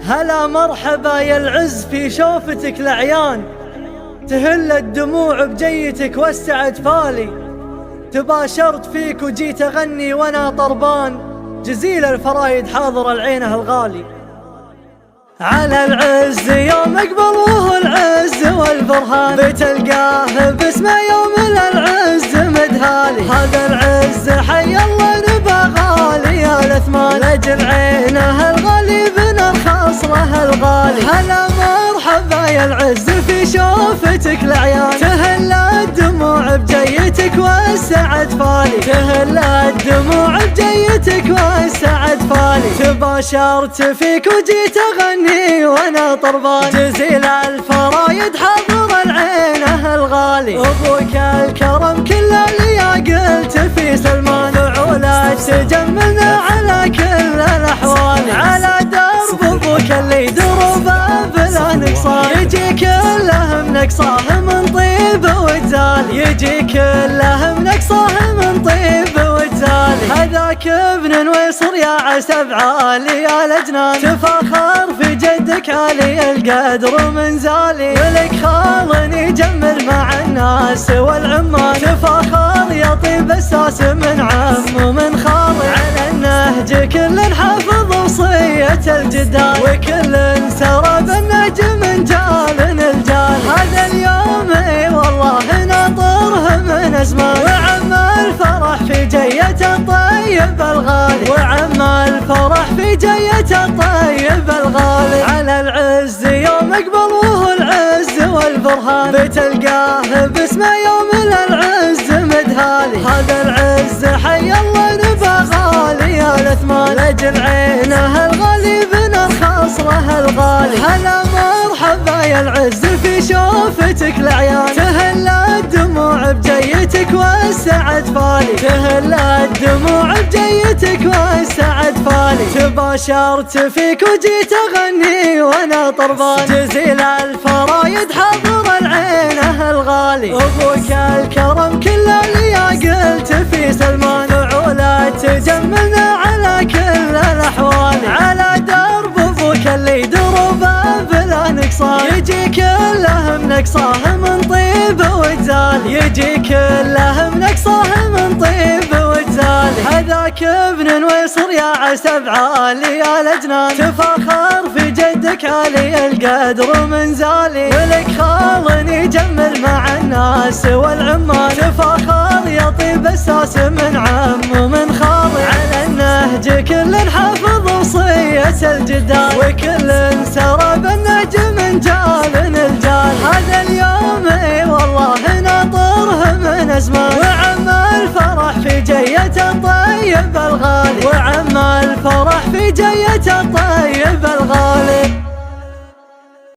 هلا مرحبا يا العز في شوفتك العيان، تهل الدموع بجيتك والسعد فالي. تباشرت فيك وجيت أغني وانا طربان، جزيل الفرايد حاضر العينه الغالي. على العز يوم اقبل وهو العز والبرهان، بتلقاه باسمه يوم العز مدهالي. هذا العز حي الله نبى غالي يا الاثمان، لاجل عينه الغالي بنرخص له الغالي. هلا مرحبا يا العز في شوفتك العيان، تهل الدموع بجيتك والسعد فالي. تهل الدموع بجيتك والسعد فالي. تباشرت فيك وجيت أغني وانا طربان، جزيل الفرايد حضر العينه الغالي. ابوك الكرم كل اللي قلت في سلمان، فعوله تجملنا على كل الاحوال. على درب ابوك اللي دربه بلا نقصان، يجي كله منقصاه من طيب وجزال. يجي كله منقصاه من طيب وجزال. هذاك ابن ويصر يا عسب عالي يا الأجنان، تفاخر في جدك علي القدر ومنزالي. ولك خال يجمل مع الناس والعمان، تفاخر يا طيب الساس من عم ومن خال. على النهج كل حافظ وصية الجدال، وكل سرى بالنهج من جال الجال. هذا اليوم اي والله ناطره من ازمان، وعم الفرح في جية الطيب الغالي. وعم الفرح في جية الطيب الغالي. على العز يوم اقبل وهو العز والبرهان، بتلقاه باسمه يوم العز مدهالي. هذا العز حي الله نبى غالي يا الاثمان، لاجل عينه الغالي بنرخص له الغالي. هلا مرحبا يا العز في شوفتك العيان، تهل الدموع بجيتك والسعد فالي. تهل الدموع بجيتك والسعد فالي. تباشرت فيك وجيت أغني وانا طربان، جزيل الفرايد حضر العينه الغالي. ابوك الكرم كل اللي قلت في سلمان، فعوله تجملنا على كل الاحوال. على درب ابوك اللي دربه بلا نقصان، يجي كله منقصاه من طيب وجزال. يجي كله منقصاه من طيب وجزال. هذاك ابن ويصر يا عسب عالي يا الأجنان، تفاخر في جدك علي القدر ومنزالي. ولك خال يجمل مع الناس والعمان، تفاخر يا طيب الساس من عم ومن خال. على النهج كل حافظ وصية الجدال، وكل سرى بالنهج من جال الجال. هذا اليوم اي والله ناطره من ازمان، وعم الفرح في جية الطيب الغالي. وعم الفرح في جية الطيب